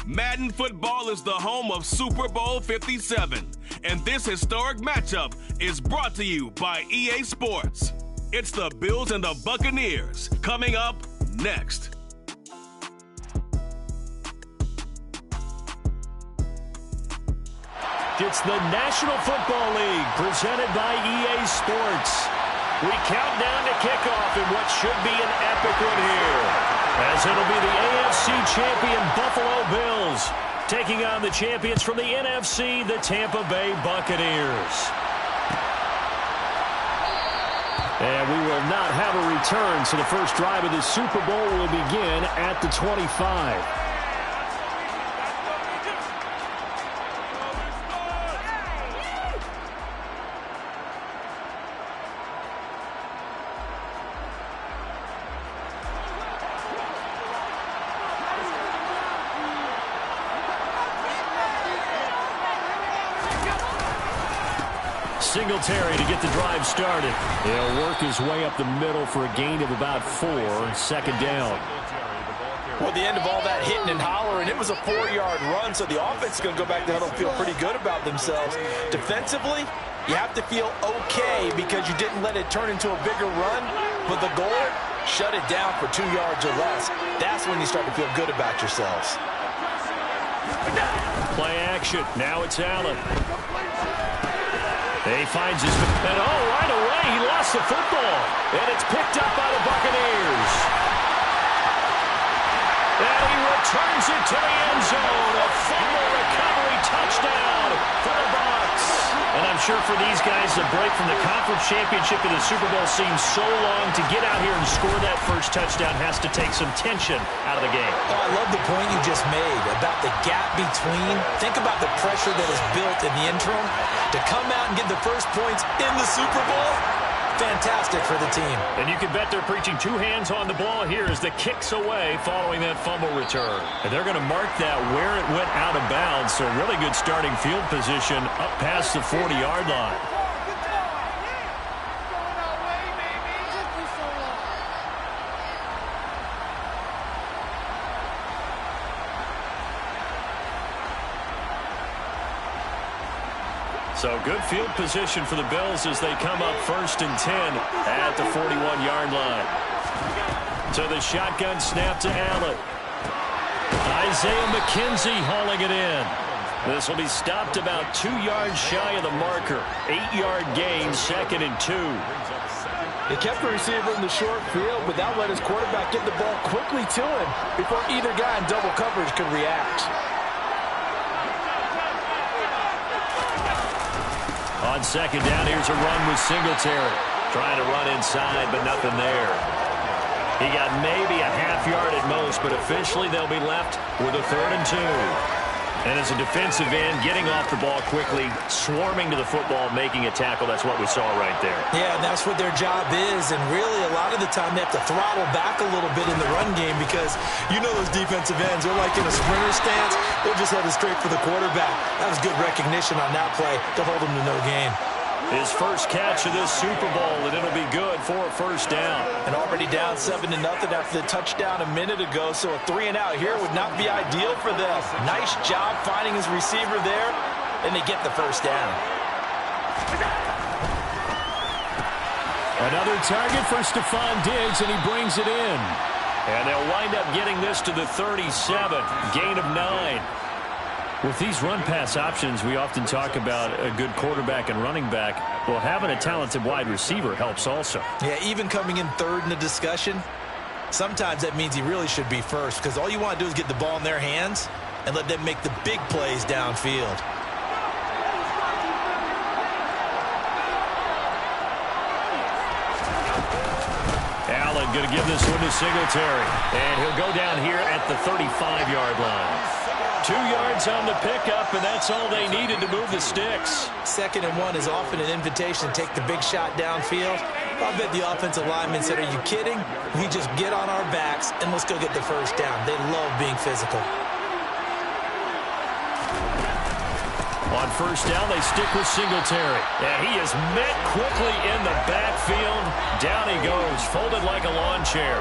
Madden football is the home of Super Bowl 57, and this historic matchup is brought to you by EA Sports. It's the Bills and the Buccaneers coming up next. It's the National Football League presented by EA Sports. We count down to kickoff in what should be an epic one here, as it'll be the AFC champion Buffalo Bills taking on the champions from the NFC, the Tampa Bay Buccaneers. And we will not have a return, so the first drive of the Super Bowl will begin at the 25. Singletary to get the drive started. He'll work his way up the middle for a gain of about 4, second down. Well, at the end of all that hitting and hollering, it was a 4-yard run, so the offense is going to go back to huddle and feel pretty good about themselves. Defensively, you have to feel okay because you didn't let it turn into a bigger run, but the goal, shut it down for 2 yards or less. That's when you start to feel good about yourselves. Play action. Now it's Allen. He finds his... And right away, he lost the football. And it's picked up by the Buccaneers. And he returns it to the end zone. A fumble recovery touchdown for the Bucs. And I'm sure for these guys, the break from the conference championship to the Super Bowl seems so long. To get out here and score that first touchdown has to take some tension out of the game. Oh, I love the point you just made about the gap between. Think about the pressure that is built in the interim. To come out and get the first points in the Super Bowl, fantastic for the team. And you can bet they're preaching 2 hands on the ball here as the kick's away following that fumble return. And they're going to mark that where it went out of bounds, so really good starting field position up past the 40-yard line. So good field position for the Bills as they come up 1st and 10 at the 41-yard line. So the shotgun snap to Allen. Isaiah McKenzie hauling it in. This will be stopped about 2 yards shy of the marker. 8-yard gain, 2nd and 2. They kept the receiver in the short field, but that let his quarterback get the ball quickly to him before either guy in double coverage could react. On 2nd down, here's a run with Singletary. Trying to run inside, but nothing there. He got maybe a half-yard at most, but officially they'll be left with a 3rd and 2. And as a defensive end, getting off the ball quickly, swarming to the football, making a tackle, that's what we saw right there. Yeah, and that's what their job is, and really a lot of the time they have to throttle back a little bit in the run game because you know those defensive ends, they're like in a sprinter stance, they're just headed straight for the quarterback. That was good recognition on that play to hold them to no gain. His first catch of this Super Bowl, and it'll be good for a 1st down. And already down 7-0 after the touchdown a minute ago, so a 3-and-out here would not be ideal for them. Nice job finding his receiver there, and they get the 1st down. Another target for Stephon Diggs, and he brings it in. And they'll wind up getting this to the 37, gain of 9. With these run-pass options, we often talk about a good quarterback and running back. Well, having a talented wide receiver helps also. Yeah, even coming in 3rd in the discussion, sometimes that means he really should be 1st because all you want to do is get the ball in their hands and let them make the big plays downfield. Allen going to give this one to Singletary. And he'll go down here at the 35-yard line. 2 yards on the pickup, and that's all they needed to move the sticks. 2nd and 1 is often an invitation to take the big shot downfield. I bet the offensive lineman said, are you kidding? We just get on our backs, and let's go get the 1st down. They love being physical. On 1st down, they stick with Singletary. And he is met quickly in the backfield. Down he goes, folded like a lawn chair.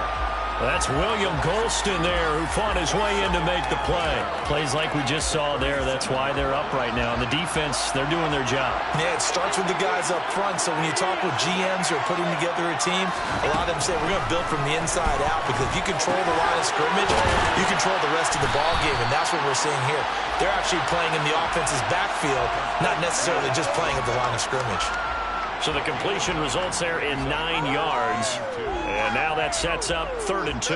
That's William Golston there who fought his way in to make the play. Plays like we just saw there. That's why they're up right now. And the defense, they're doing their job. Yeah, it starts with the guys up front. So when you talk with GMs who are putting together a team, a lot of them say we're going to build from the inside out because if you control the line of scrimmage, you control the rest of the ball game. And that's what we're seeing here. They're actually playing in the offense's backfield, not necessarily just playing at the line of scrimmage. So the completion results there in 9 yards. And now that sets up 3rd and 2.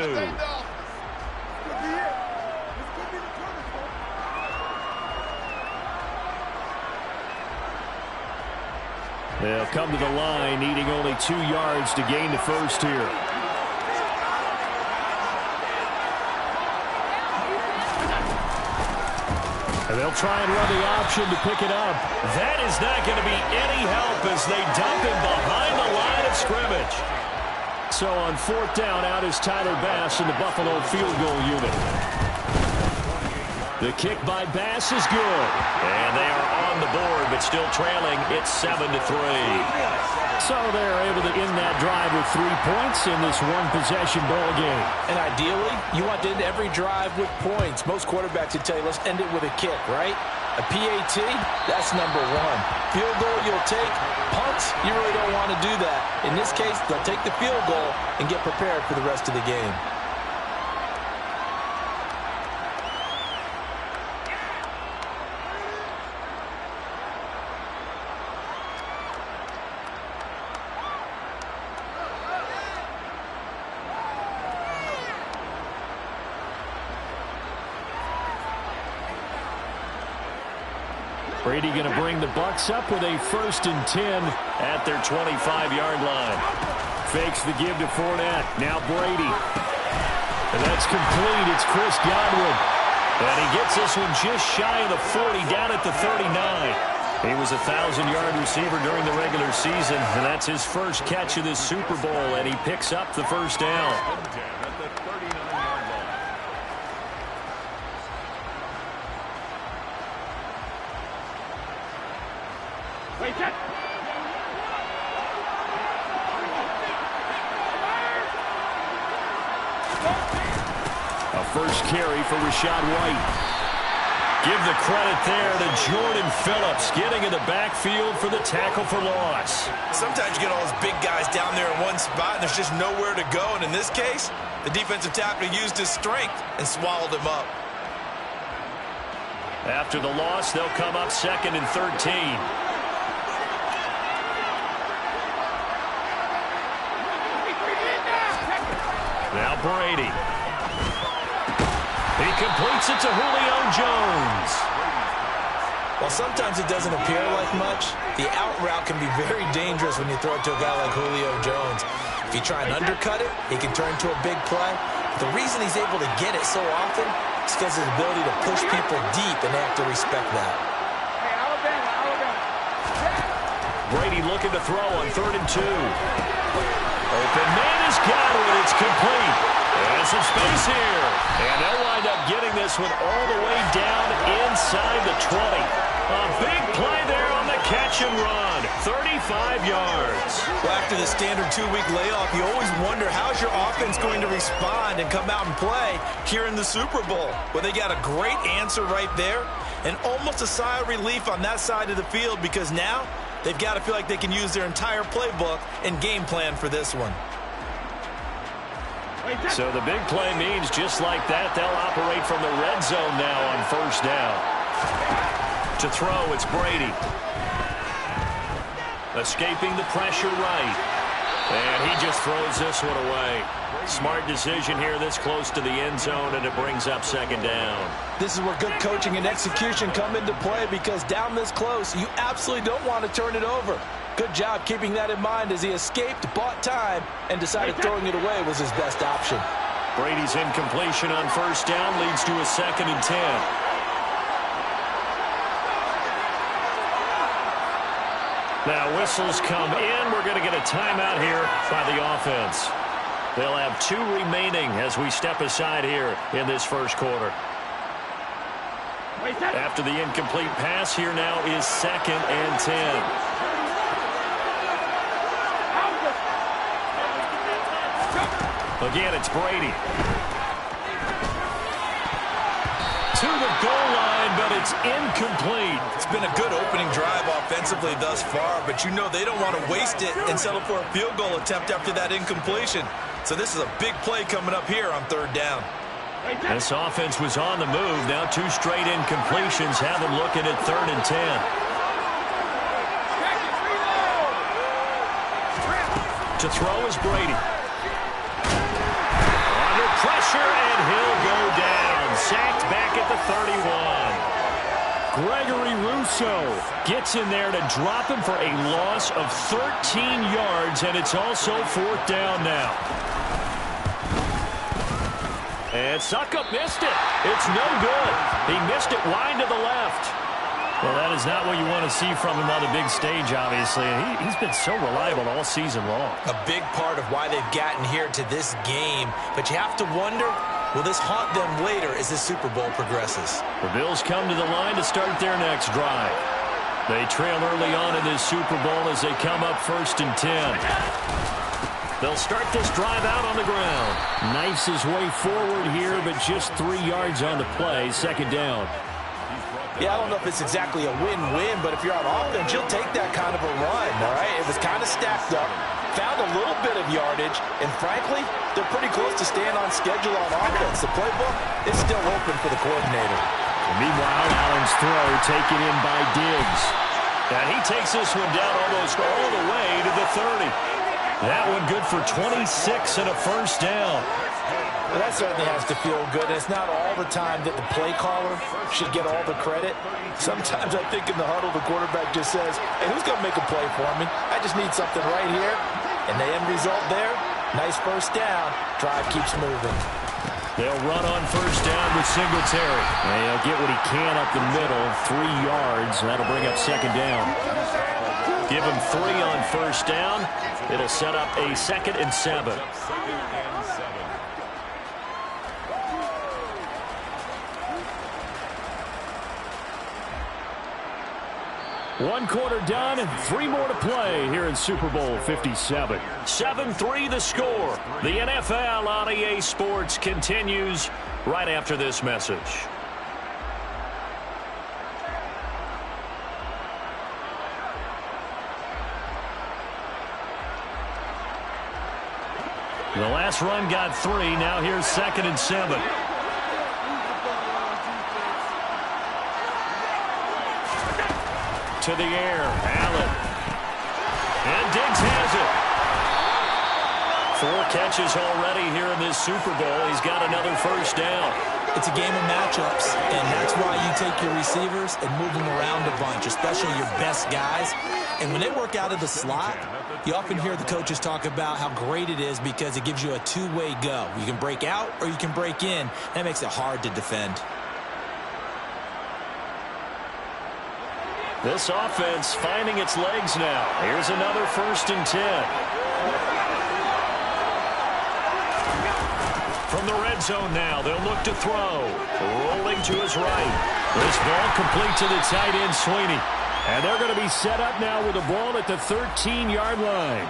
They'll come to the line, needing only 2 yards to gain the first here. And they'll try and run the option to pick it up. That is not going to be any help as they dump him behind the line of scrimmage. So on 4th down, out is Tyler Bass in the Buffalo field goal unit. The kick by Bass is good. And they are on the board, but still trailing. It's 7-3. So they're able to end that drive with 3 points in this one-possession ball game. And ideally, you want to end every drive with points. Most quarterbacks would tell you, let's end it with a kick, right? A PAT, that's number 1. Field goal you'll take. Punts, you really don't want to do that. In this case, they'll take the field goal and get prepared for the rest of the game. Brady going to bring the Bucs up with a 1st and 10 at their 25-yard line. Fakes the give to Fournette. Now Brady. And that's complete. It's Chris Godwin. And he gets this one just shy of the 40, down at the 39. He was a 1,000-yard receiver during the regular season, and that's his first catch of this Super Bowl, and he picks up the first down. A first carry for Rachaad White. Give the credit there to Jordan Phillips, getting in the backfield for the tackle for loss. Sometimes you get all those big guys down there in one spot, and there's just nowhere to go. And in this case, the defensive tackle used his strength and swallowed him up. After the loss, they'll come up 2nd and 13. Now Brady. He completes it to Julio Jones. While sometimes it doesn't appear like much, the out route can be very dangerous when you throw it to a guy like Julio Jones. If you try and undercut it, he can turn into a big play. But the reason he's able to get it so often is because of his ability to push people deep, and they have to respect that. Brady looking to throw on 3rd and 2. Open man is Godwin. It's complete. And some space here. And they'll wind up getting this one all the way down inside the 20. A big play there on the catch and run. 35 yards. Well, after the standard 2-week layoff, you always wonder how's your offense going to respond and come out and play here in the Super Bowl. Well, they got a great answer right there and almost a sigh of relief on that side of the field because now they've got to feel like they can use their entire playbook and game plan for this one. So the big play means just like that, they'll operate from the red zone now on 1st down. To throw, it's Brady. Escaping the pressure right. And he just throws this one away. Smart decision here this close to the end zone, and it brings up 2nd down. This is where good coaching and execution come into play because down this close, you absolutely don't want to turn it over. Good job keeping that in mind as he escaped, bought time, and decided throwing it away was his best option. Brady's incompletion on 1st down leads to a 2nd and 10. Now whistles come in. We're going to get a timeout here by the offense. They'll have 2 remaining as we step aside here in this first quarter. After the incomplete pass, here now is 2nd and 10. Again, it's Brady. To the goal line, but it's incomplete. It's been a good opening drive offensively thus far, but you know they don't want to waste it and settle for a field goal attempt after that incompletion. So this is a big play coming up here on 3rd down. This offense was on the move. Now 2 straight incompletions have them looking at 3rd and 10. To throw is Brady. Under pressure, and he'll go down. Sacked back at the 31. Gregory Rousseau gets in there to drop him for a loss of 13 yards, and it's also 4th down now. And Suckup missed it. It's no good. He missed it wide to the left. Well, that is not what you want to see from him on the big stage, obviously. He's been so reliable all season long. A big part of why they've gotten here to this game. But you have to wonder, will this haunt them later as the Super Bowl progresses? The Bills come to the line to start their next drive. They trail early on in this Super Bowl as they come up 1st and 10. They'll start this drive out on the ground. Knifes his way forward here, but just 3 yards on the play. 2nd down. Yeah, I don't know if it's exactly a win-win, but if you're on offense, you'll take that kind of a run, all right? It was kind of stacked up, found a little bit of yardage, and frankly, they're pretty close to staying on schedule on offense. The playbook is still open for the coordinator. And meanwhile, Allen's throw taken in by Diggs. And he takes this one down almost all the way to the 30. That one good for 26 and a 1st down. Well, that certainly has to feel good. And it's not all the time that the play caller should get all the credit. Sometimes I think in the huddle, the quarterback just says, hey, who's going to make a play for me? I just need something right here. And the end result there, nice 1st down. Drive keeps moving. They'll run on 1st down with Singletary. And he'll get what he can up the middle, 3 yards. And that'll bring up 2nd down. Give him 3 on 1st down. It'll set up a 2nd and 7. One quarter done and 3 more to play here in Super Bowl 57. 7-3 the score. The NFL on EA Sports continues right after this message. The last run got 3. Now here's 2nd and 7. To the air, Allen. And Diggs has it. 4 catches already here in this Super Bowl. He's got another 1st down. It's a game of matchups, and that's why you take your receivers and move them around a bunch, especially your best guys. And when they work out of the slot, you often hear the coaches talk about how great it is because it gives you a 2-way go. You can break out or you can break in. That makes it hard to defend. This offense finding its legs now. Here's another 1st and 10. From the red zone now, they'll look to throw. Rolling to his right. This ball complete to the tight end, Sweeney. And they're going to be set up now with the ball at the 13-yard line.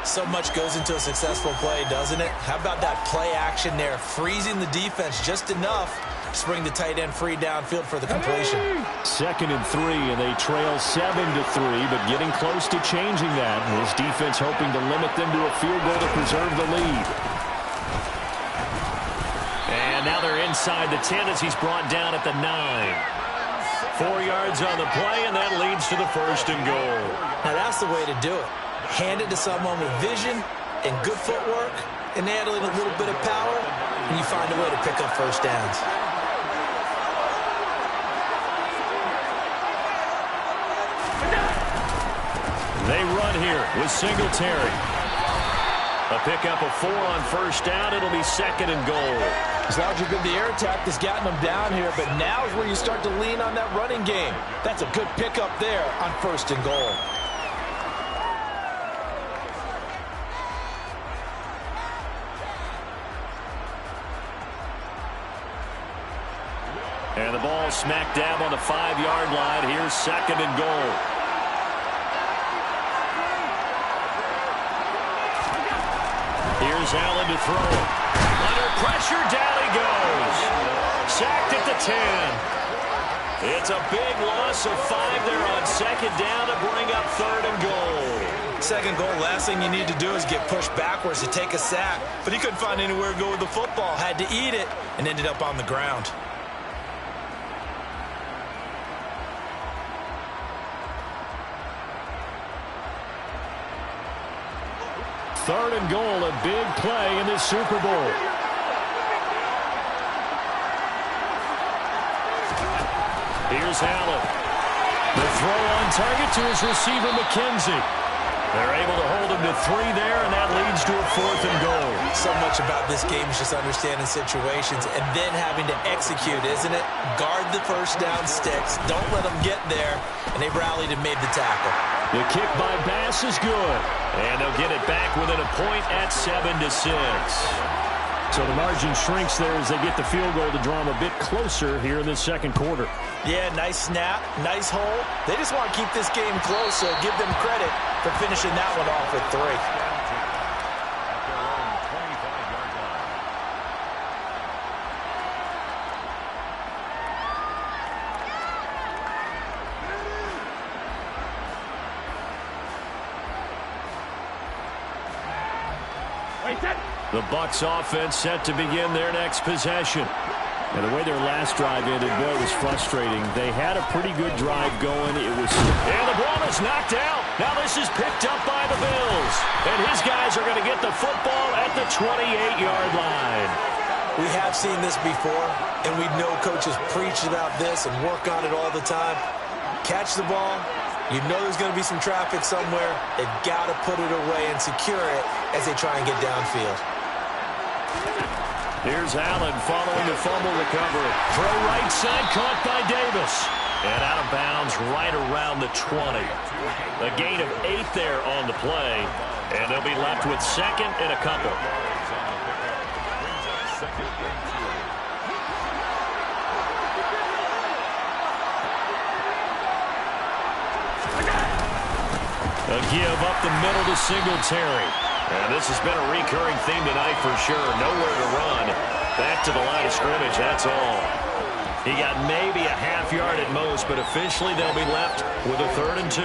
So much goes into a successful play, doesn't it? How about that play action there, freezing the defense just enough to bring the tight end free downfield for the completion. 2nd and 3, and they trail 7-3, but getting close to changing that. This defense hoping to limit them to a field goal to preserve the lead. And now they're inside the 10 as he's brought down at the 9. 4 yards on the play, and that leads to the 1st and goal. Now that's the way to do it. Hand it to someone with vision and good footwork and handling a little bit of power, and you find a way to pick up 1st downs. They run here with Singletary. A pickup of 4 on 1st down. It'll be 2nd and goal. As long as you've been the air attack that's gotten them down here, but now is where you start to lean on that running game. That's a good pickup there on 1st and goal. And the ball smack dab on the 5-yard line. Here's 2nd and goal. Here's Here's Allen to throw. Under pressure, down he goes. Sacked at the 10. It's a big loss of 5 there on second down to bring up 3rd and goal. Second goal, last thing you need to do is get pushed backwards to take a sack. But he couldn't find anywhere to go with the football. Had to eat it and ended up on the ground. Third and goal, a big play in this Super Bowl. Here's Allen. The throw on target to his receiver, McKenzie. They're able to hold him to 3 there, and that leads to a 4th and goal. So much about this game is just understanding situations and then having to execute, isn't it? Guard the first down sticks. Don't let them get there. And they rallied and made the tackle. The kick by Bass is good. And they'll get it back within a point at 7-6. So the margin shrinks there as they get the field goal to draw them a bit closer here in this second quarter. Yeah, nice snap, nice hole. They just want to keep this game close, so give them credit for finishing that one off with 3. The Bucs offense set to begin their next possession. And the way their last drive ended, boy, it was frustrating. They had a pretty good drive going. And the ball is knocked out. Now this is picked up by the Bills. And his guys are going to get the football at the 28-yard line. We have seen this before, and we know coaches preach about this and work on it all the time. Catch the ball. You know there's going to be some traffic somewhere. They've got to put it away and secure it as they try and get downfield. Here's Allen following the fumble recovery. Throw right side, caught by Davis. And out of bounds right around the 20. A gain of 8 there on the play. And they'll be left with 2nd and a couple. A give up the middle to Singletary. And this has been a recurring theme tonight for sure. Nowhere to run. Back to the line of scrimmage, that's all. He got maybe a half yard at most, but officially they'll be left with a 3rd and 2.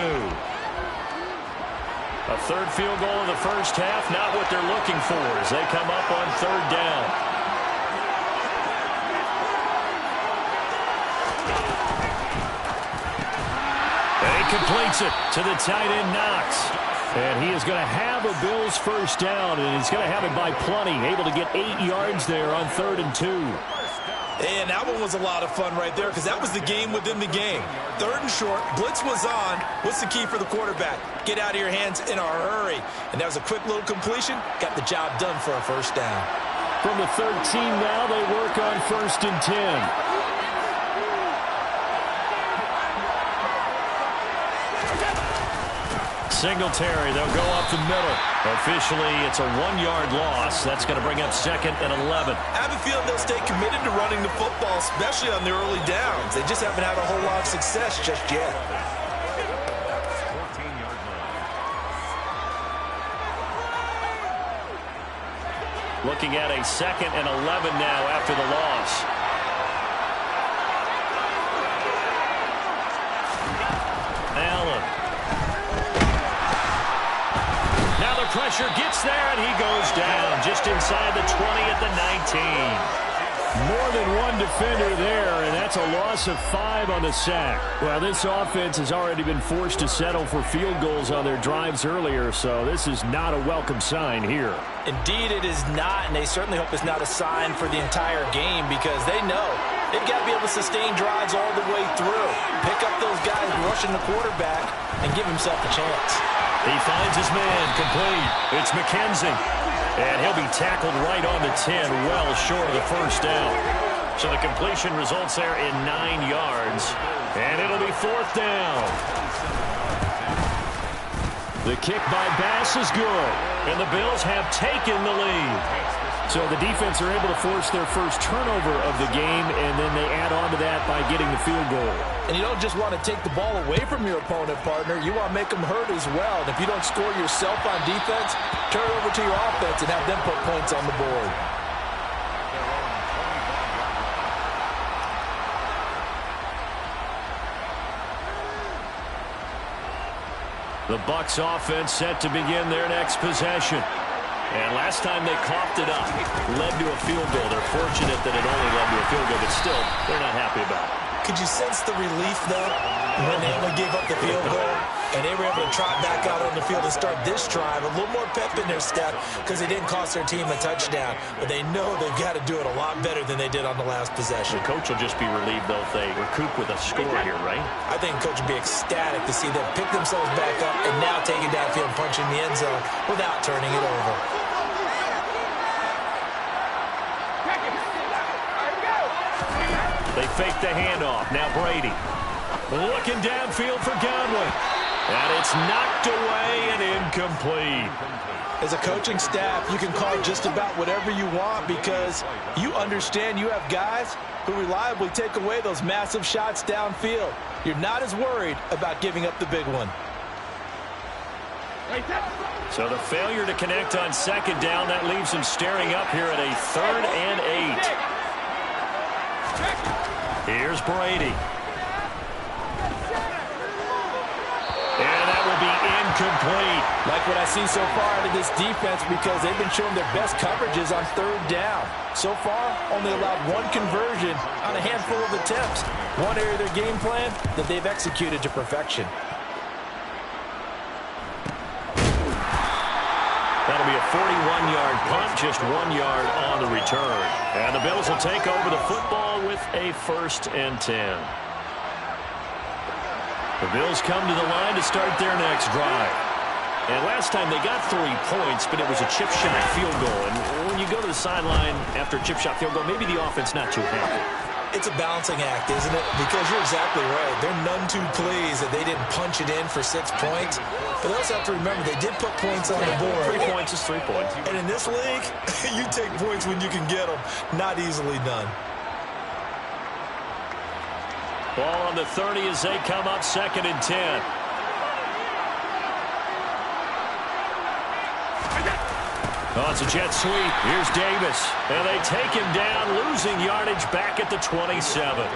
A 3rd field goal in the first half, not what they're looking for as they come up on 3rd down. And he completes it to the tight end, Knox. And he is going to have a Bills first down, and he's going to have it by plenty. Able to get 8 yards there on 3rd and 2. And that one was a lot of fun right there because that was the game within the game. 3rd and short, blitz was on. What's the key for the quarterback? Get out of your hands in a hurry. And that was a quick little completion. Got the job done for a first down. From the 13 now, they work on 1st and 10. Singletary, they'll go up the middle. Officially, it's a 1-yard loss. That's going to bring up 2nd and 11. I have a feeling they'll stay committed to running the football, especially on the early downs. They just haven't had a whole lot of success just yet. Looking at a 2nd and 11 now after the loss. Allen. Now the pressure gets there, and he goes down just inside the 20 at the 19. More than one defender there, and that's a loss of 5 on the sack. Well, this offense has already been forced to settle for field goals on their drives earlier, so this is not a welcome sign here. Indeed, it is not, and they certainly hope it's not a sign for the entire game because they know they've got to be able to sustain drives all the way through. Pick up those guys rushing the quarterback and give himself a chance. He finds his man complete. It's McKenzie. And he'll be tackled right on the 10, well short of the first down. So the completion results there in 9 yards. And it'll be 4th down. The kick by Bass is good. And the Bills have taken the lead. So the defense are able to force their first turnover of the game, and then they add on to that by getting the field goal. And you don't just want to take the ball away from your opponent, partner. You want to make them hurt as well. And if you don't score yourself on defense, turn it over to your offense and have them put points on the board. The Bucs offense set to begin their next possession. And last time they coughed it up, led to a field goal. They're fortunate that it only led to a field goal, but still, they're not happy about it. Could you sense the relief, though, when they only gave up the field goal and they were able to trot back out on the field and start this drive? A little more pep in their step because they didn't cost their team a touchdown. But they know they've got to do it a lot better than they did on the last possession. The coach will just be relieved, though, if they recoup with a score here, right? I think the coach would be ecstatic to see them pick themselves back up and now take it downfield and punch in the end zone without turning it over. They fake the handoff. Now Brady looking downfield for Godwin. And it's knocked away and incomplete. As a coaching staff, you can call just about whatever you want because you understand you have guys who reliably take away those massive shots downfield. You're not as worried about giving up the big one. So the failure to connect on second down, that leaves them staring up here at a 3rd and 8. Here's Brady. And that will be incomplete. Like what I see so far out of this defense because they've been showing their best coverages on 3rd down. So far, only allowed one conversion on a handful of attempts. One area of their game plan that they've executed to perfection. That'll be a 41-yard punt, just 1 yard on the return. And the Bills will take over the football with a 1st and 10. The Bills come to the line to start their next drive. And last time they got 3 points, but it was a chip shot field goal. And when you go to the sideline after a chip shot field goal, maybe the offense not too happy. It's a balancing act, isn't it? Because you're exactly right. They're none too pleased that they didn't punch it in for 6 points. But they also have to remember they did put points on the board. 3 points is 3 points. And in this league, you take points when you can get them. Not easily done. Ball on the 30 as they come up 2nd and 10. Oh, it's a jet sweep. Here's Davis. And they take him down, losing yardage back at the 27.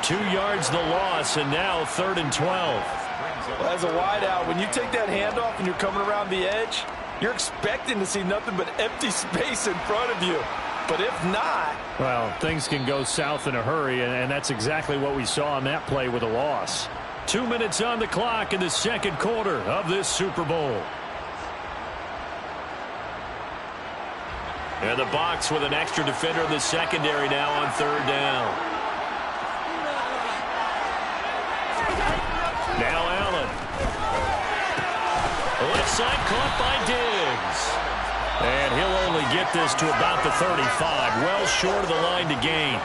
2 yards the loss, and now 3rd and 12. Well, as a wideout, when you take that handoff and you're coming around the edge, you're expecting to see nothing but empty space in front of you. But if not... Well, things can go south in a hurry, and that's exactly what we saw on that play with a loss. 2 minutes on the clock in the 2nd quarter of this Super Bowl. And the Bucs with an extra defender in the secondary now on 3rd down. Now Allen. Left side caught by Diggs. And he'll only get this to about the 35, well short of the line to gain.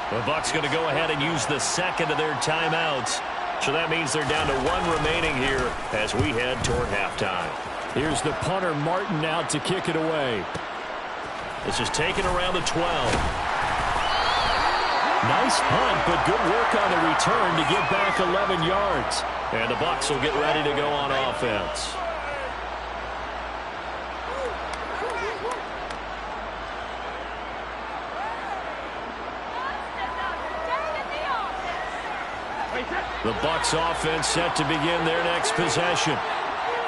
The Bucs going to go ahead and use the 2nd of their timeouts. So that means they're down to 1 remaining here as we head toward halftime. Here's the punter Martin out to kick it away. This is taken around the 12. Nice punt, but good work on the return to get back 11 yards. And the Bucs will get ready to go on offense. The Bucs offense set to begin their next possession.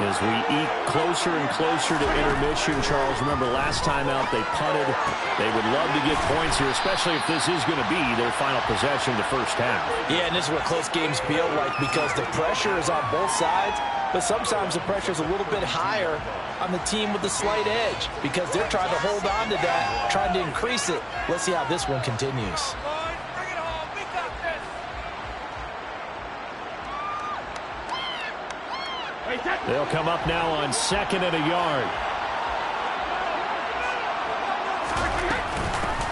As we eat closer and closer to intermission, Charles, remember last time out they punted. They would love to get points here, especially if this is going to be their final possession of the first half. Yeah, and this is what close games feel like because the pressure is on both sides, but sometimes the pressure is a little bit higher on the team with the slight edge because they're trying to hold on to that, trying to increase it. Let's see how this one continues. They'll come up now on 2nd and a yard.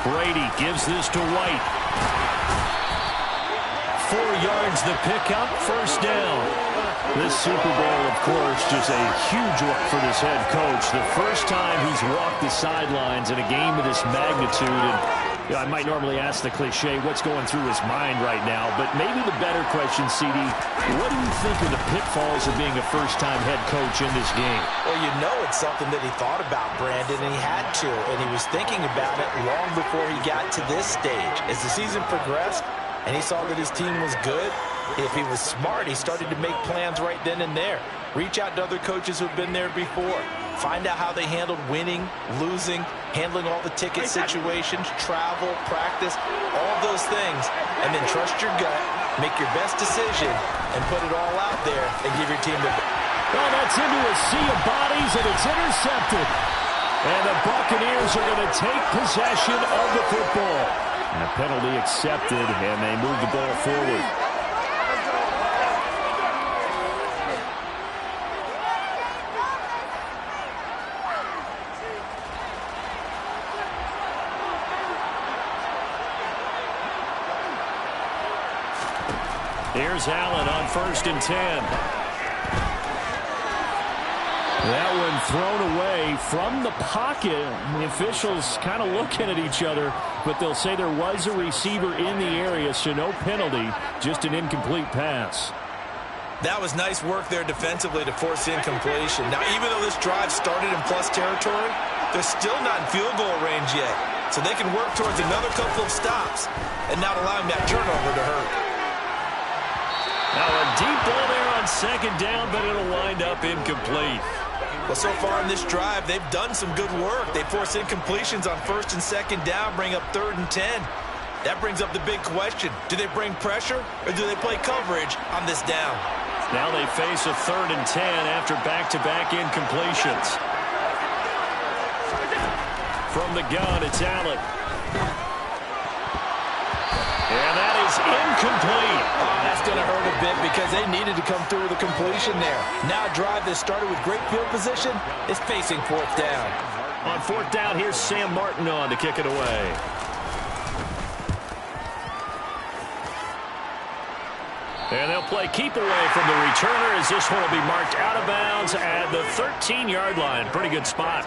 Brady gives this to White. 4 yards the pickup, 1st down. This Super Bowl, of course, just a huge look for this head coach. The first time he's walked the sidelines in a game of this magnitude. And you know, I might normally ask the cliche, what's going through his mind right now? But maybe the better question, CD, what do you think are the pitfalls of being a first-time head coach in this game? Well, you know it's something that he thought about, Brandon, and he had to. And he was thinking about it long before he got to this stage. As the season progressed and he saw that his team was good, if he was smart, he started to make plans right then and there. Reach out to other coaches who've been there before. Find out how they handled winning, losing, handling all the ticket situations, travel, practice, all those things. And then trust your gut, make your best decision, and put it all out there and give your team the... Well, that's into a sea of bodies, and it's intercepted. And the Buccaneers are going to take possession of the football. And a penalty accepted, and they move the ball forward. Here's Allen on 1st and 10. That one thrown away from the pocket. The officials kind of looking at each other, but they'll say there was a receiver in the area, so no penalty, just an incomplete pass. That was nice work there defensively to force incompletion. Now, even though this drive started in plus territory, they're still not in field goal range yet. So they can work towards another couple of stops and not allowing that turnover to hurt. Now a deep ball there on 2nd down, but it'll wind up incomplete. Well, so far in this drive, they've done some good work. They force incompletions on 1st and 2nd down, bring up 3rd and 10. That brings up the big question. Do they bring pressure or do they play coverage on this down? Now they face a 3rd and 10 after back-to-back incompletions. From the gun, it's Allen. And that is incomplete. Oh, that's going to hurt a bit because they needed to come through with a completion there. Now a drive that started with great field position is facing 4th down. On 4th down, here's Sam Martin on to kick it away. And they'll play keep away from the returner as this one will be marked out of bounds at the 13-yard line. Pretty good spot.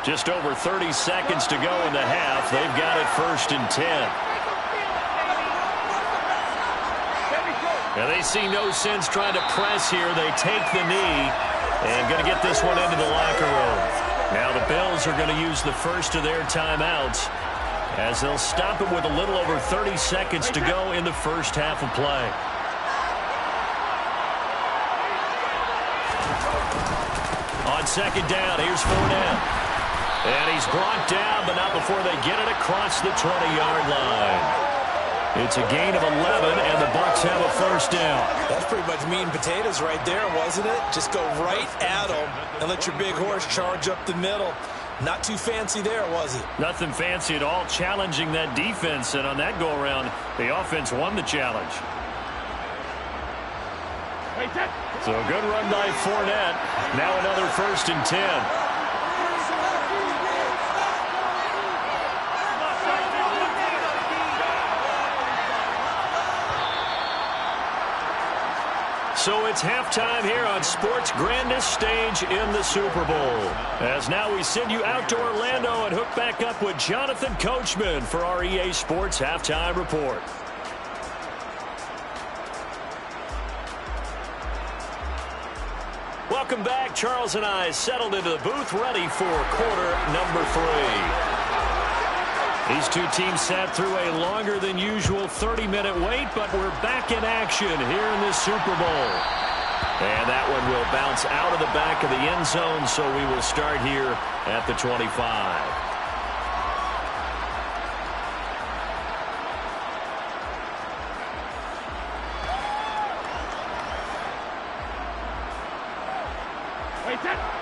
Just over 30 seconds to go in the half. They've got it 1st and 10. Now they see no sense trying to press here. They take the knee and going to get this one into the locker room. Now the Bills are going to use the first of their timeouts as they'll stop it with a little over 30 seconds to go in the first half of play. On 2nd down, here's Fournette. And he's brought down, but not before they get it across the 20-yard line. It's a gain of 11, and the Bucs have a 1st down. That's pretty much meat and potatoes right there, wasn't it? Just go right at them and let your big horse charge up the middle. Not too fancy there, was it? Nothing fancy at all, challenging that defense. And on that go-around, the offense won the challenge. So a good run by Fournette. Now another 1st and 10. So it's halftime here on sports' grandest stage in the Super Bowl. As now we send you out to Orlando and hook back up with Jonathan Coachman for our EA Sports Halftime Report. Welcome back. Charles and I settled into the booth ready for quarter number 3. These two teams sat through a longer than usual 30-minute wait, but we're back in action here in this Super Bowl. And that one will bounce out of the back of the end zone, so we will start here at the 25.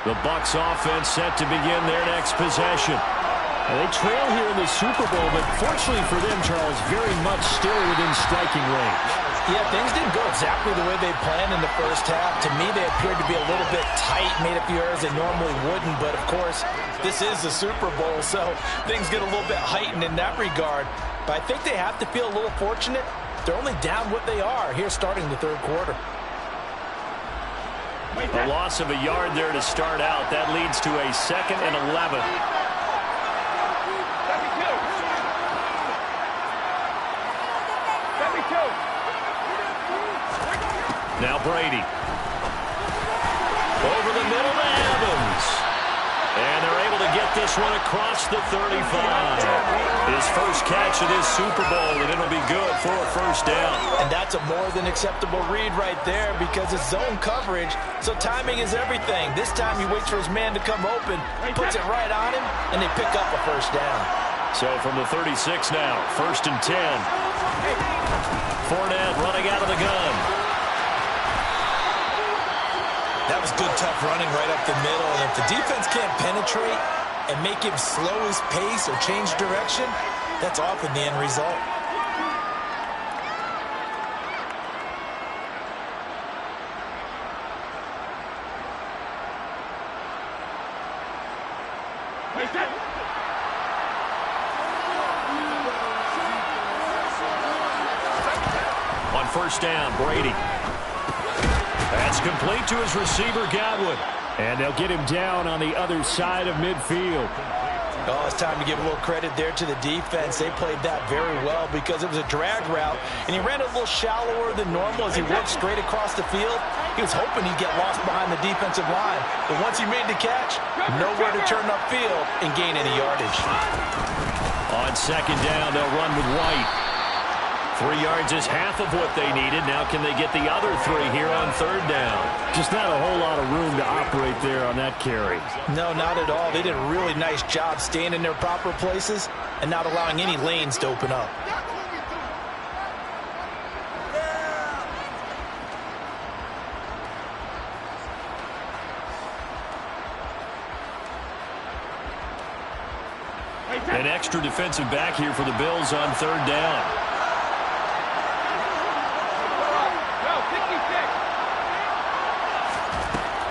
The Bucs offense set to begin their next possession. They trail here in the Super Bowl, but fortunately for them, Charles, very much still within striking range. Yeah, things didn't go exactly the way they planned in the first half. To me, they appeared to be a little bit tight, made a few errors they normally wouldn't. But, of course, this is the Super Bowl, so things get a little bit heightened in that regard. But I think they have to feel a little fortunate. They're only down what they are here starting the third quarter. A loss of a yard there to start out. That leads to a 2nd and 11. Now Brady. Over the middle to Evans. And they're able to get this one across the 35. His first catch of this Super Bowl, and it'll be good for a first down. And that's a more than acceptable read right there because it's zone coverage, so timing is everything. This time he waits for his man to come open, puts it right on him, and they pick up a first down. So from the 36 now, 1st and 10. Fournette running out of the gun. That was good, tough running right up the middle. And if the defense can't penetrate and make him slow his pace or change direction, that's often the end result. On first down, Brady. That's complete to his receiver, Godwin. And they'll get him down on the other side of midfield. Oh, it's time to give a little credit there to the defense. They played that very well because it was a drag route, and he ran a little shallower than normal as he worked straight across the field. He was hoping he'd get lost behind the defensive line, but once he made the catch, nowhere to turn upfield and gain any yardage. On second down, they'll run with White. 3 yards is half of what they needed. Now can they get the other 3 here on third down? Just not a whole lot of room to operate there on that carry. No, not at all. They did a really nice job staying in their proper places and not allowing any lanes to open up. An extra defensive back here for the Bills on third down.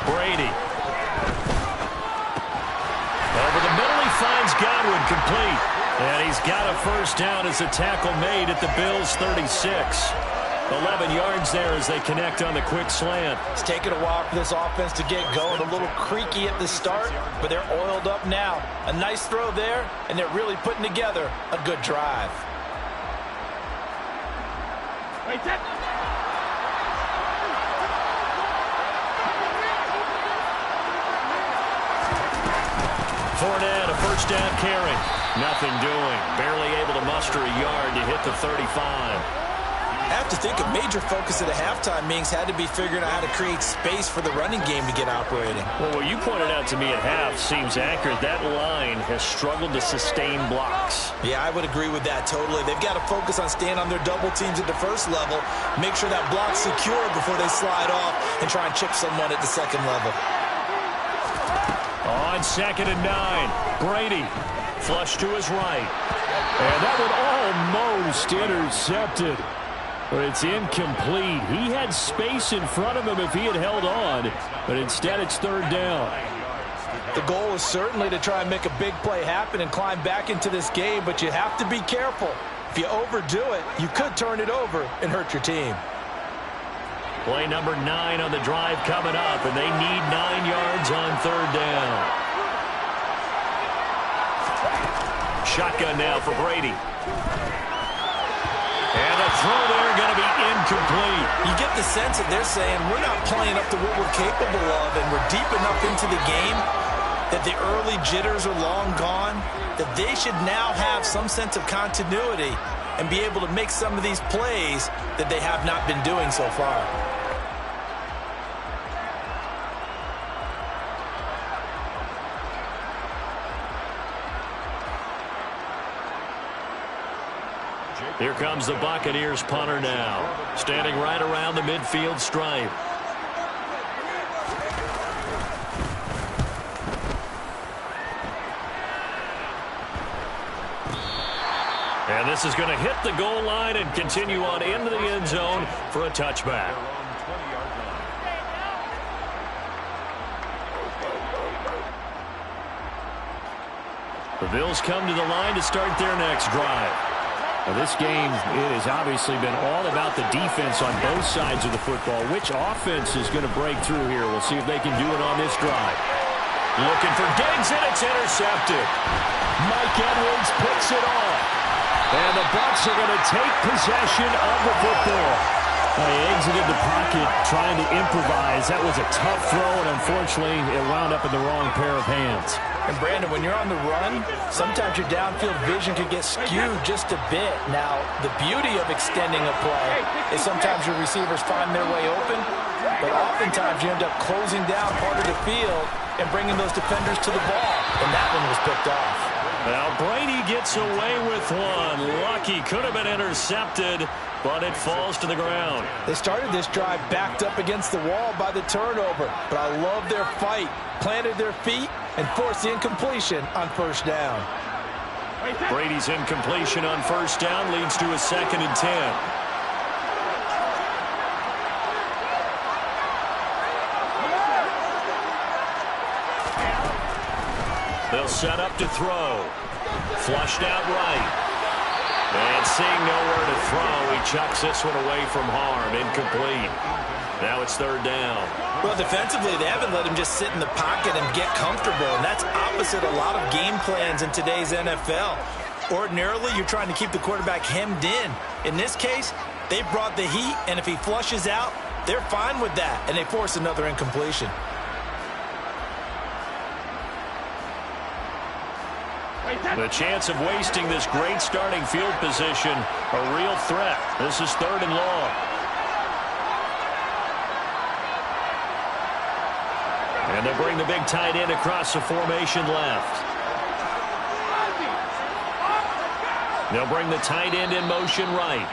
Brady. Over the middle, he finds Godwin complete. And he's got a first down as a tackle made at the Bills' 36. 11 yards there as they connect on the quick slant. It's taken a while for this offense to get going. A little creaky at the start, but they're oiled up now. A nice throw there, and they're really putting together a good drive. Fournette, a first down carry. Nothing doing. Barely able to muster a yard to hit the 35. I have to think a major focus at the halftime meetings had to be figuring out how to create space for the running game to get operating. Well, what you pointed out to me at half seems accurate. That line has struggled to sustain blocks. Yeah, I would agree with that totally. They've got to focus on staying on their double teams at the first level, make sure that block's secure before they slide off and try and chip someone at the second level. On 2nd and 9, Brady flush to his right. And that one almost intercepted. But it's incomplete. He had space in front of him if he had held on, but instead it's third down. The goal is certainly to try and make a big play happen and climb back into this game, but you have to be careful. If you overdo it, you could turn it over and hurt your team. Play number 9 on the drive coming up, and they need 9 yards on third down. Shotgun now for Brady. And a throw there going to be incomplete. You get the sense that they're saying we're not playing up to what we're capable of, and we're deep enough into the game that the early jitters are long gone, that they should now have some sense of continuity and be able to make some of these plays that they have not been doing so far. Here comes the Buccaneers punter now, standing right around the midfield stripe. And this is going to hit the goal line and continue on into the end zone for a touchback. The Bills come to the line to start their next drive. Now this game, it has obviously been all about the defense on both sides of the football. Which offense is going to break through here? We'll see if they can do it on this drive. Looking for Diggs, and it's intercepted. Mike Edwards picks it off. And the Bucs are going to take possession of the football. He exited the pocket trying to improvise. That was a tough throw, and unfortunately, it wound up in the wrong pair of hands. And Brandon, when you're on the run, sometimes your downfield vision could get skewed just a bit. Now, the beauty of extending a play is sometimes your receivers find their way open, but oftentimes you end up closing down part of the field and bringing those defenders to the ball, and that one was picked off. Now Brady gets away with one. Lucky, could have been intercepted, but it falls to the ground. They started this drive backed up against the wall by the turnover, but I love their fight. Planted their feet and forced the incompletion on first down. Brady's incompletion on first down leads to a 2nd and 10. They'll set up to throw. Flushed out right. And seeing nowhere to throw, he chucks this one away from harm. Incomplete. Now it's 3rd down. Well, defensively, they haven't let him just sit in the pocket and get comfortable, and that's opposite a lot of game plans in today's NFL. Ordinarily, you're trying to keep the quarterback hemmed in. In this case, they brought the heat, and if he flushes out, they're fine with that, and they force another incompletion. The chance of wasting this great starting field position, a real threat. This is 3rd and long. And they'll bring the big tight end across the formation left. They'll bring the tight end in motion right.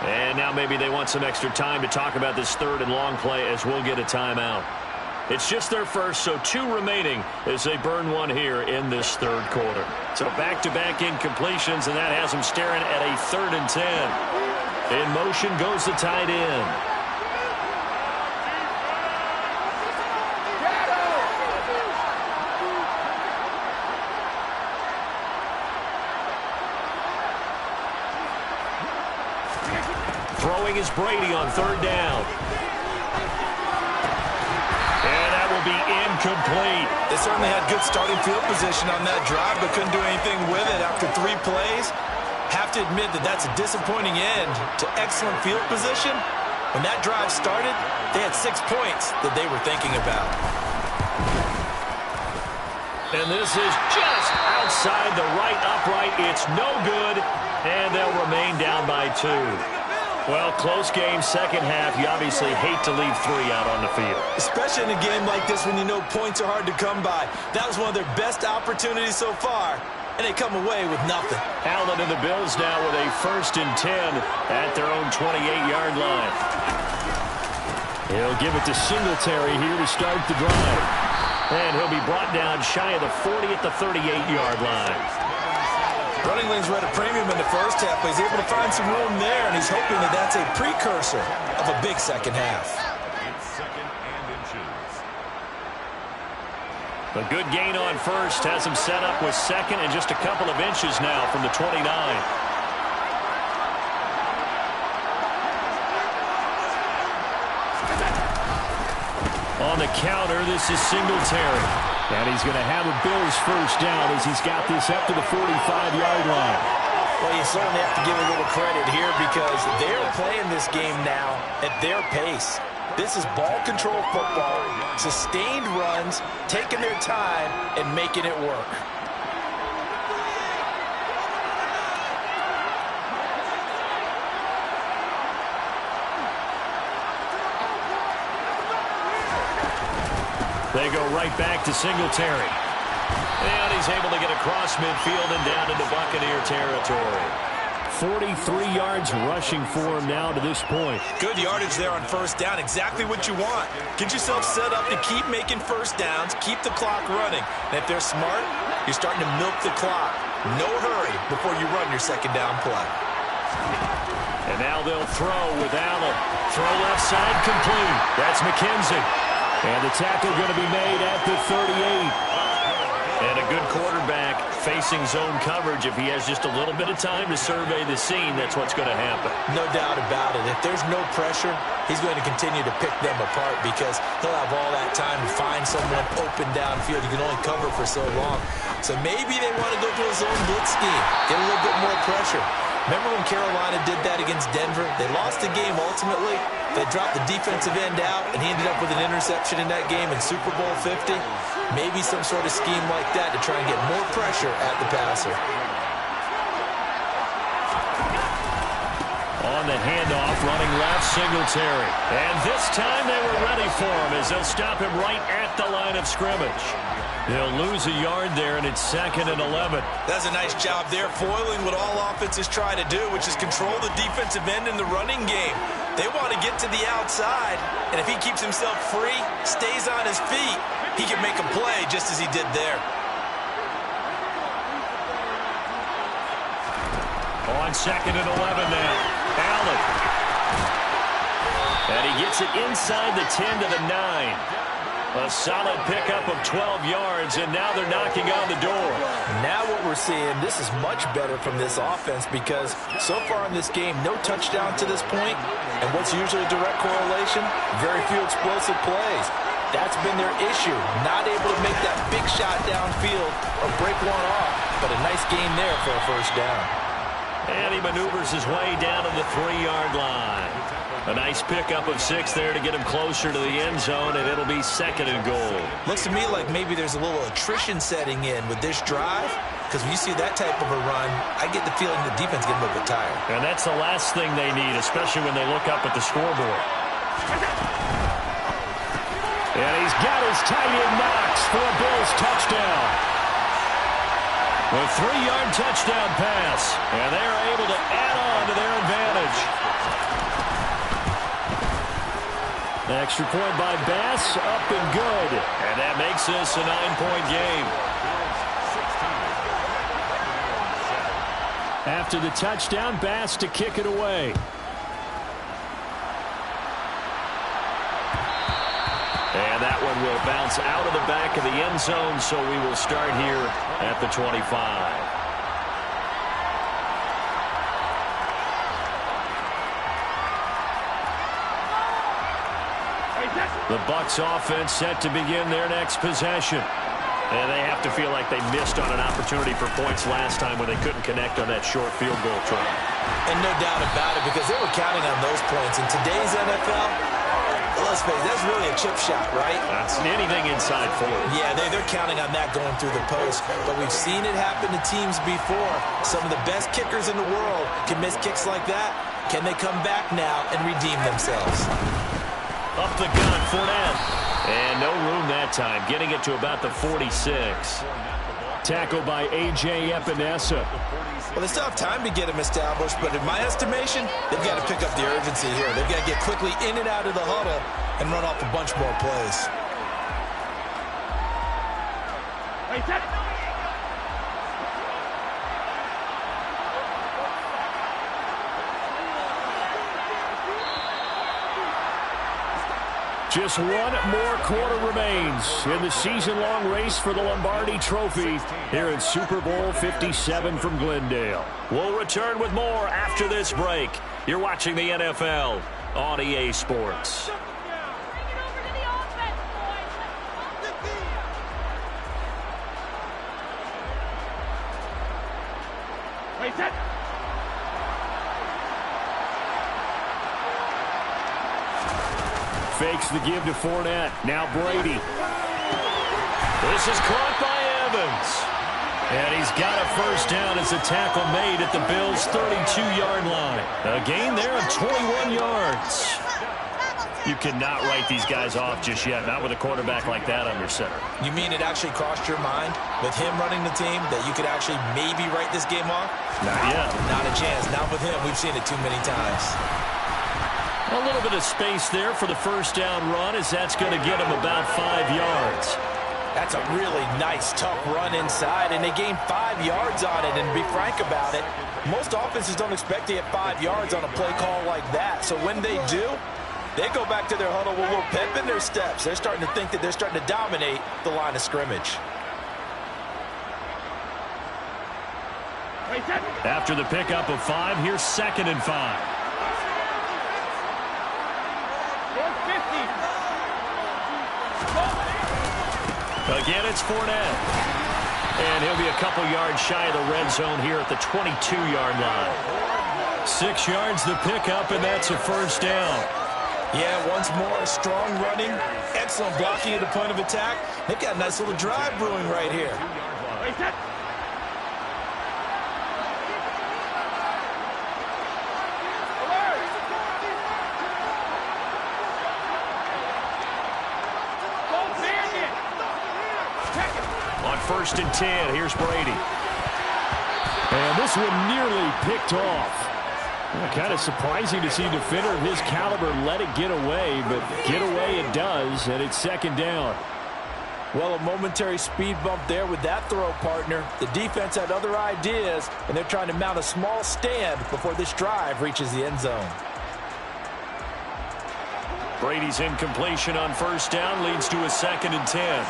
And now maybe they want some extra time to talk about this 3rd and long play as we'll get a timeout. It's just their first, so 2 remaining as they burn one here in this 3rd quarter. So back-to-back incompletions, and that has them staring at a 3rd and 10. In motion goes the tight end. Throwing is Brady on 3rd down. Be incomplete. They certainly had good starting field position on that drive, but couldn't do anything with it after 3 plays. Have to admit that that's a disappointing end to excellent field position. When that drive started, they had 6 points that they were thinking about. And this is just outside the right upright. It's no good, and they'll remain down by 2. Well, close game, 2nd half. You obviously hate to leave 3 out on the field. Especially in a game like this when you know points are hard to come by. That was one of their best opportunities so far, and they come away with nothing. Allen and the Bills now with a 1st and 10 at their own 28-yard line. He'll give it to Singletary here to start the drive. And he'll be brought down shy of the 40 at the 38-yard line. Running lanes were at a premium in the first half, but he's able to find some room there, and he's hoping that that's a precursor of a big 2nd half. A good gain on first has him set up with 2nd and just a couple of inches now from the 29. On the counter, this is Singletary. And he's going to have a Bills 1st down as he's got this up to the 45-yard line. Well, you certainly have to give a little credit here because they're playing this game now at their pace. This is ball control football, sustained runs, taking their time and making it work. They go right back to Singletary. And he's able to get across midfield and down into Buccaneer territory. 43 yards rushing for him now to this point. Good yardage there on 1st down. Exactly what you want. Get yourself set up to keep making 1st downs, keep the clock running. And if they're smart, you're starting to milk the clock. No hurry before you run your second down play. And now they'll throw with Allen. Throw left side complete. That's McKenzie. And the tackle going to be made at the 38. And a good quarterback facing zone coverage. If he has just a little bit of time to survey the scene, that's what's going to happen. No doubt about it. If there's no pressure, he's going to continue to pick them apart because he'll have all that time to find someone open downfield. You can only cover for so long. So maybe they want to go to a zone blitz scheme, get a little bit more pressure. Remember when Carolina did that against Denver? They lost the game ultimately. They dropped the defensive end out, and he ended up with an interception in that game in Super Bowl 50. Maybe some sort of scheme like that to try and get more pressure at the passer. On the handoff, running left, Singletary. And this time they were ready for him as they'll stop him right at the line of scrimmage. They'll lose a yard there, and it's 2nd and 11. That's a nice job there, foiling what all offenses try to do, which is control the defensive end in the running game. They want to get to the outside, and if he keeps himself free, stays on his feet, he can make a play just as he did there. On 2nd and 11 now, Allen. And he gets it inside the 10 to the 9. A solid pickup of 12 yards, and now they're knocking on the door. Now what we're seeing, this is much better from this offense because so far in this game, no touchdown to this point, and what's usually a direct correlation? Very few explosive plays. That's been their issue, not able to make that big shot downfield or break one off, but a nice gain there for a first down. And he maneuvers his way down to the 3-yard line. A nice pickup of 6 there to get him closer to the end zone, and it'll be 2nd and goal. Looks to me like maybe there's a little attrition setting in with this drive, because when you see that type of a run, I get the feeling the defense getting a little bit tired. And that's the last thing they need, especially when they look up at the scoreboard. And he's got his tight end Knox for a Bills touchdown. A 3-yard touchdown pass, and they're able to add on to their advantage. Extra point by Bass, up and good. And that makes this a 9-point game. After the touchdown, Bass to kick it away. And that one will bounce out of the back of the end zone, so we will start here at the 25. The Bucs offense set to begin their next possession. And they have to feel like they missed on an opportunity for points last time when they couldn't connect on that short field goal try. And no doubt about it, because they were counting on those points. In today's NFL, let's face it, that's really a chip shot, right? That's anything inside 40. Yeah, they're counting on that going through the post. But we've seen it happen to teams before. Some of the best kickers in the world can miss kicks like that. Can they come back now and redeem themselves? Up the gun, Fournette. And no room that time, getting it to about the 46. Tackle by A.J. Epinesa. Well, they still have time to get him established, but in my estimation, they've got to pick up the urgency here. They've got to get quickly in and out of the huddle and run off a bunch more plays. Just one more quarter remains in the season-long race for the Lombardi Trophy here in Super Bowl 57 from Glendale. We'll return with more after this break. You're watching the NFL on EA Sports. Fakes the give to Fournette. Now Brady. This is caught by Evans. And he's got a first down as a tackle made at the Bills' 32-yard line. A gain there of 21 yards. You cannot write these guys off just yet, not with a quarterback like that under center. You mean it actually crossed your mind with him running the team that you could actually maybe write this game off? Not yet. Not a chance. Not with him. We've seen it too many times. A little bit of space there for the first down run as that's going to get him about 5 yards. That's a really nice, tough run inside, and they gained 5 yards on it. And to be frank about it, most offenses don't expect to get 5 yards on a play call like that. So when they do, they go back to their huddle with a little pep in their steps. They're starting to think that they're starting to dominate the line of scrimmage. After the pickup of 5, here's 2nd and 5. Again, it's Fournette. And he'll be a couple yards shy of the red zone here at the 22-yard line. 6 yards the pickup, and that's a 1st down. Yeah, once more, strong running, excellent blocking at the point of attack. They've got a nice little drive brewing right here. On 1st and 10, here's Brady. And this one nearly picked off. Kind of surprising to see a defender of his caliber let it get away, but get away it does, and it's 2nd down. Well, a momentary speed bump there with that throw, partner. The defense had other ideas, and they're trying to mount a small stand before this drive reaches the end zone. Brady's incompletion on 1st down leads to a 2nd and 10.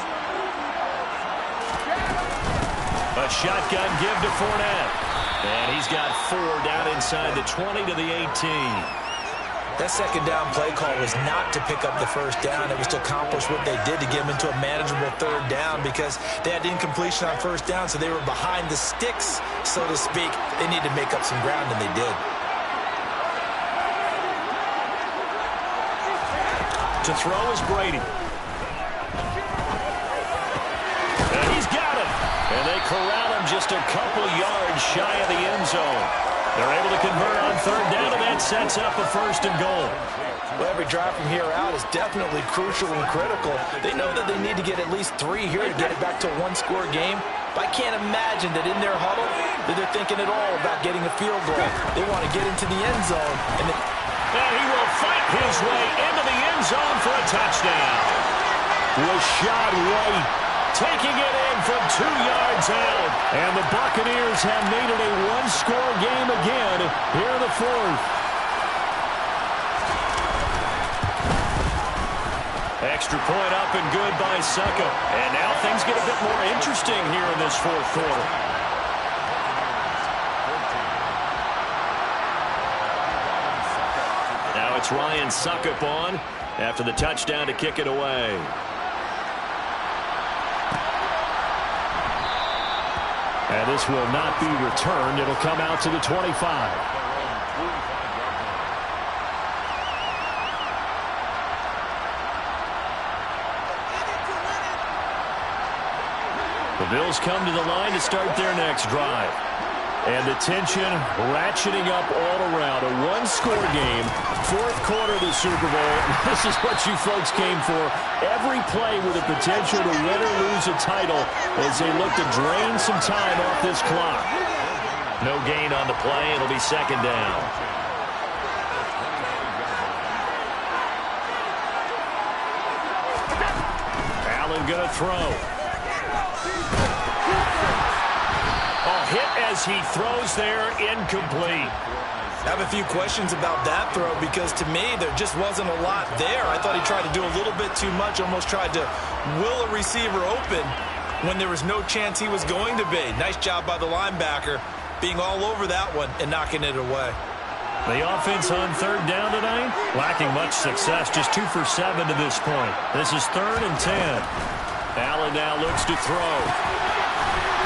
A shotgun give to Fournette. And he's got 4 down inside the 20 to the 18. That 2nd down play call was not to pick up the 1st down. It was to accomplish what they did to get them into a manageable 3rd down because they had incompletion on 1st down, so they were behind the sticks, so to speak. They needed to make up some ground, and they did. To throw is Brady. And he's got him. And they corral him just a couple yards shy of the end zone. They're able to convert on 3rd down, and that sets up a 1st and goal. Well, every drive from here out is definitely crucial and critical. They know that they need to get at least 3 here to get it back to a 1-score game. But I can't imagine that in their huddle that they're thinking at all about getting a field goal. They want to get into the end zone. And he will fight his way into the end zone for a touchdown. Rashad White taking it in from 2 yards out. And the Buccaneers have made it a 1-score game again here in the 4th. Extra point up and good by Suckup. And now things get a bit more interesting here in this 4th quarter. Now it's Ryan Suckup on after the touchdown to kick it away. And this will not be returned. It'll come out to the 25. The Bills come to the line to start their next drive. And the tension ratcheting up all around. A 1-score game, 4th quarter of the Super Bowl. This is what you folks came for. Every play with the potential to win or lose a title as they look to drain some time off this clock. No gain on the play. It'll be 2nd down. Allen going to throw. Hit as he throws there, incomplete. I have a few questions about that throw because to me there just wasn't a lot there. I thought he tried to do a little bit too much, almost tried to will a receiver open when there was no chance he was going to be. Nice job by the linebacker being all over that one and knocking it away. The offense on 3rd down tonight, lacking much success, just 2 for 7 to this point. This is 3rd and 10. Allen now looks to throw.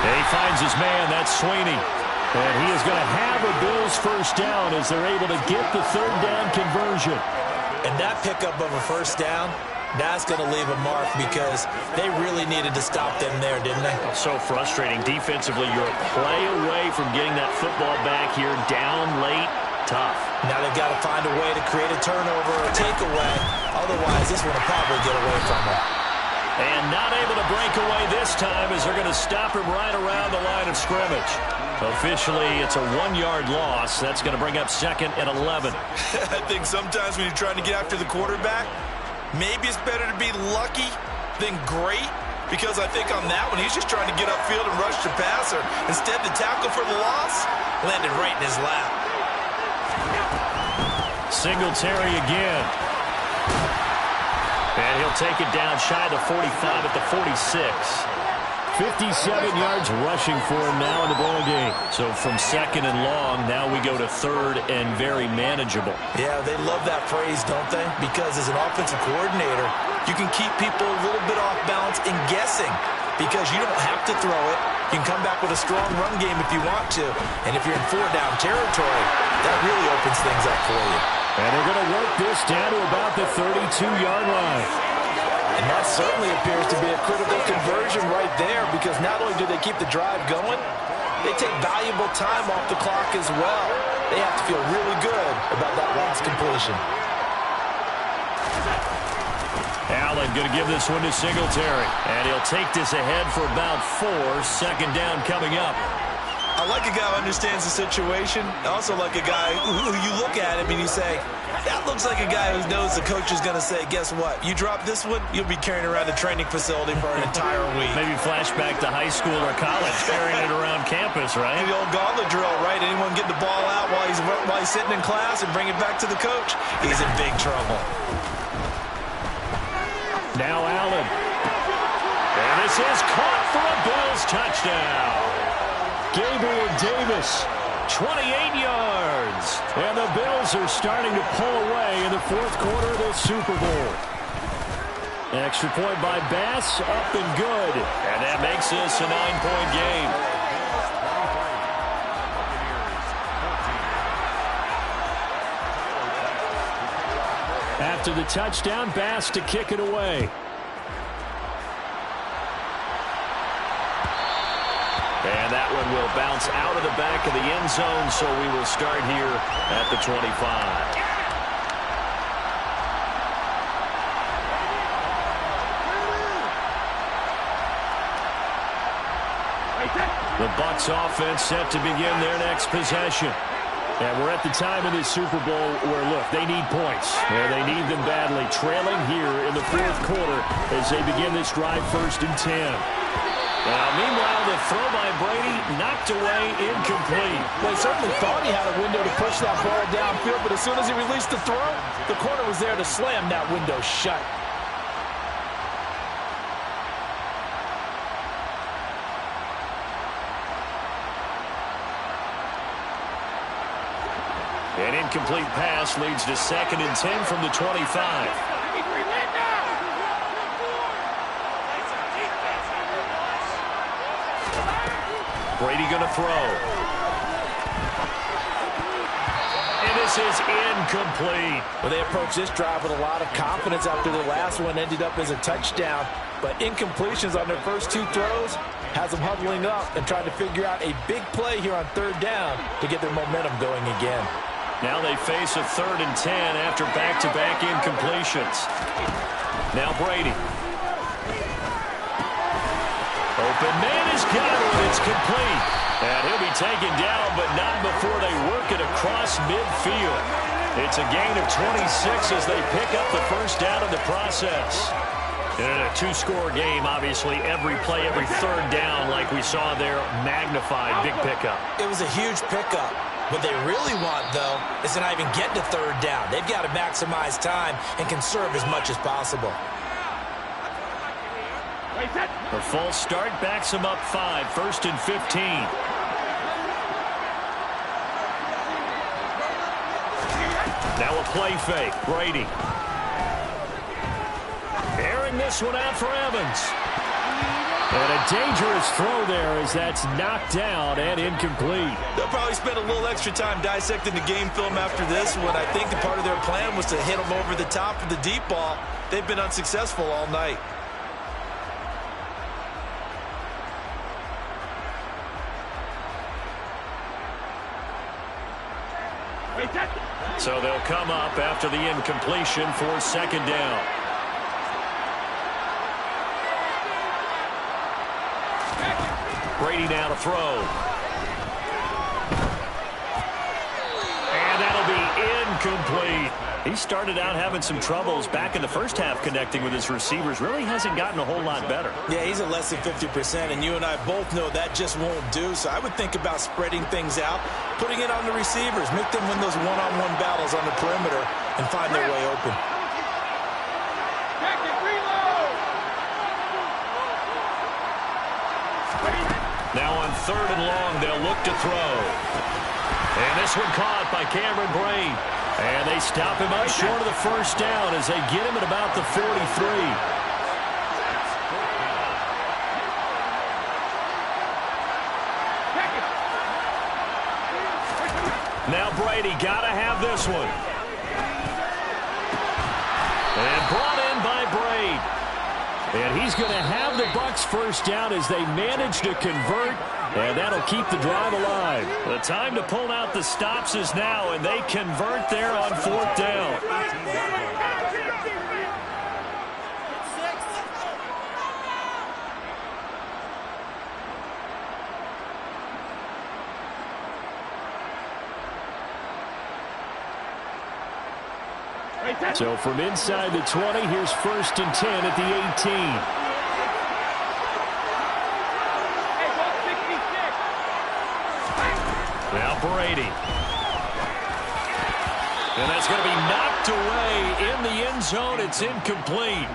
He finds his man, that's Sweeney. And he is going to have a Bills 1st down as they're able to get the 3rd down conversion. And that pickup of a 1st down, that's going to leave a mark because they really needed to stop them there, didn't they? So frustrating. Defensively, you're a play away from getting that football back here, down late, tough. Now they've got to find a way to create a turnover or takeaway. Otherwise, this one will probably get away from them. And not able to break away this time as they're going to stop him right around the line of scrimmage. Officially, it's a 1-yard loss. That's going to bring up 2nd and 11. I think sometimes when you're trying to get after the quarterback, maybe it's better to be lucky than great. because I think on that one, he's just trying to get upfield and rush the passer. Instead, the tackle for the loss landed right in his lap. Singletary again. And he'll take it down shy of the 45 at the 46. 57 yards rushing for him now in the ball game. So from second and long, now we go to third and very manageable. Yeah, they love that phrase, don't they? Because as an offensive coordinator, you can keep people a little bit off balance and guessing because you don't have to throw it. You can come back with a strong run game if you want to. And if you're in four-down territory, that really opens things up for you. And they're going to work this down to about the 32-yard line. And that certainly appears to be a critical conversion right there because not only do they keep the drive going, they take valuable time off the clock as well. They have to feel really good about that last completion. Allen going to give this one to Singletary. And he'll take this ahead for about 4. Second down coming up. I like a guy who understands the situation. I also like a guy who you look at him and you say, that looks like a guy who knows the coach is going to say, guess what? You drop this one, you'll be carrying around a training facility for an entire week. Maybe flashback to high school or college, carrying it around campus, right? The old gauntlet drill, right? Anyone get the ball out while he's sitting in class and bring it back to the coach? He's in big trouble. Now Allen. And this is caught for a Bills touchdown. Gabriel Davis, 28 yards. And the Bills are starting to pull away in the fourth quarter of this Super Bowl. Extra point by Bass, up and good. And that makes this a 9-point game. After the touchdown, Bass to kick it away. And that one will bounce out of the back of the end zone, so we will start here at the 25. The Bucs offense set to begin their next possession. And we're at the time in this Super Bowl where, look, they need points. And they need them badly. Trailing here in the fourth quarter as they begin this drive, 1st and 10. Meanwhile, the throw by Brady knocked away, incomplete. Well, he certainly thought he had a window to push that ball downfield, but as soon as he released the throw, the corner was there to slam that window shut. An incomplete pass leads to 2nd and 10 from the 25. Brady going to throw. And this is incomplete. Well, they approached this drive with a lot of confidence after the last one ended up as a touchdown. But incompletions on their first 2 throws has them huddling up and trying to figure out a big play here on 3rd down to get their momentum going again. Now they face a 3rd and 10 after back-to-back incompletions. Now Brady. Open man is got it. It's complete. And he'll be taken down, but not before they work it across midfield. It's a gain of 26 as they pick up the first down in the process. And in a 2-score game, obviously, every play, every 3rd down, like we saw there, magnified, big pickup. It was a huge pickup. What they really want, though, is to not even get to 3rd down. They've got to maximize time and conserve as much as possible. The false start backs him up 5, 1st and 15. Now a play fake, Brady. Airing this one out for Evans. And a dangerous throw there as that's knocked down and incomplete. They'll probably spend a little extra time dissecting the game film after this one. I think the part of their plan was to hit them over the top of the deep ball. They've been unsuccessful all night. So they'll come up after the incompletion for 2nd down. Brady now to throw. And that'll be incomplete. He started out having some troubles back in the first half connecting with his receivers. Really hasn't gotten a whole lot better. Yeah, he's at less than 50%, and you and I both know that just won't do. So I would think about spreading things out, putting it on the receivers, make them win those one-on-one battles on the perimeter, and find their way open. Now on 3rd and long, they'll look to throw. And this one caught by Cameron Braid. And they stop him up short of the first down as they get him at about the 43. Now Brady got to have this one. And brought in by Braid. And he's going to have the Bucs first down as they manage to convert, and that'll keep the drive alive. The time to pull out the stops is now, and they convert there on 4th down. So from inside the 20, here's 1st and 10 at the 18. Now Brady. And that's going to be knocked away in the end zone. It's incomplete.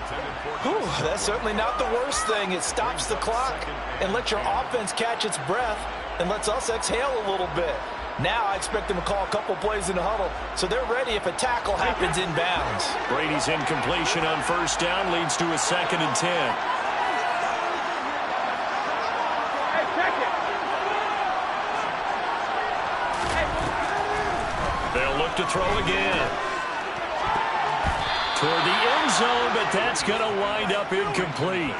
Whew, that's certainly not the worst thing. It stops the clock and lets your offense catch its breath and lets us exhale a little bit. Now I expect them to call a couple plays in the huddle, so they're ready if a tackle happens inbounds. Brady's incompletion on 1st down leads to a 2nd and 10. They'll look to throw again. Toward the end zone, but that's going to wind up incomplete.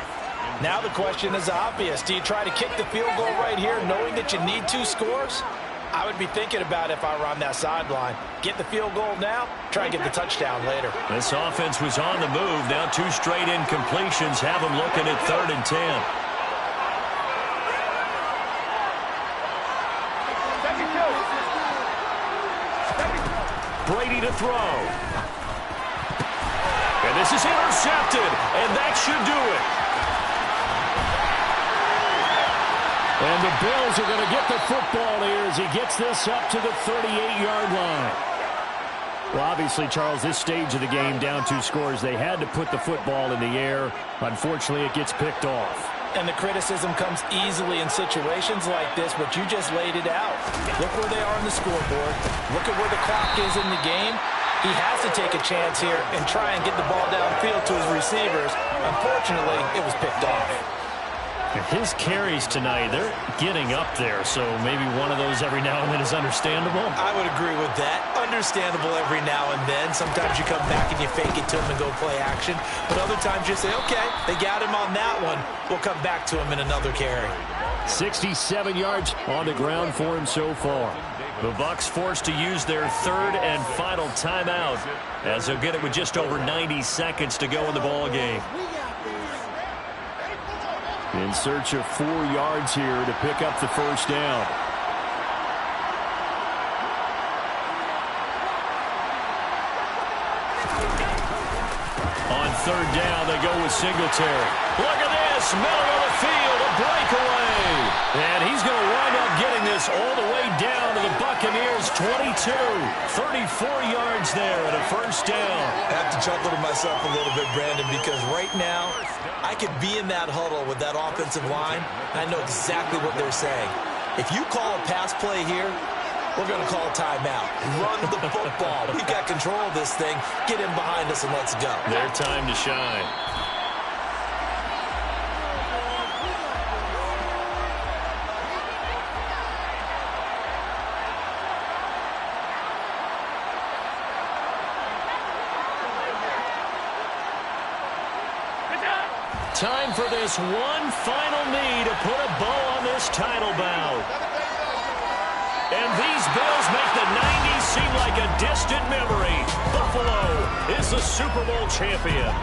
Now the question is obvious. Do you try to kick the field goal right here knowing that you need 2 scores? I would be thinking about it if I were on that sideline. Get the field goal now, try and get the touchdown later. This offense was on the move. Now 2 straight incompletions have them looking at 3rd and 10. Brady to throw. And this is intercepted, and that should do it. And the Bills are going to get the football here as he gets this up to the 38-yard line. Well, obviously, Charles, this stage of the game, down 2 scores, they had to put the football in the air. Unfortunately, it gets picked off. And the criticism comes easily in situations like this, but you just laid it out. Look where they are on the scoreboard. Look at where the clock is in the game. He has to take a chance here and try and get the ball downfield to his receivers. Unfortunately, it was picked off. His carries tonight, they're getting up there, so maybe one of those every now and then is understandable. I would agree with that. Understandable every now and then. Sometimes you come back and you fake it to him and go play action. But other times you say, okay, they got him on that one. We'll come back to him in another carry. 67 yards on the ground for him so far. The Bucs forced to use their 3rd and final timeout as they'll get it with just over 90 seconds to go in the ball game. In search of 4 yards here to pick up the first down. On 3rd down, they go with Singletary. Look at this, middle of the field, a breakaway. And he's going to wind up getting this all the way down to the Buccaneers' 22. 34 yards there and a first down. I have to chuckle to myself a little bit, Brandon, because right now I could be in that huddle with that offensive line, and I know exactly what they're saying. If you call a pass play here, we're going to call a timeout. Run the football. We've got control of this thing. Get in behind us and let's go. Their time to shine. Time for this one final knee to put a bow on this title bout. And these Bills make the 90s seem like a distant memory. Buffalo is the Super Bowl champion.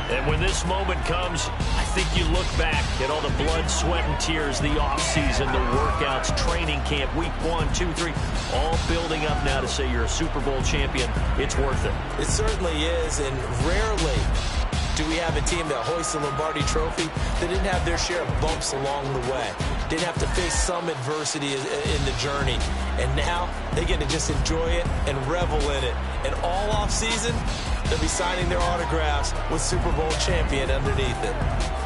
And And when this moment comes, I think you look back at all the blood, sweat, and tears, the offseason, the workouts, training camp, week 1, 2, 3, all building up now to say you're a Super Bowl champion. It's worth it. It certainly is, and rarely do we have a team that hoists the Lombardi Trophy that didn't have their share of bumps along the way, didn't have to face some adversity in the journey, and now they get to just enjoy it and revel in it. And all offseason, they'll be signing their autographs with Super Bowl champion underneath it.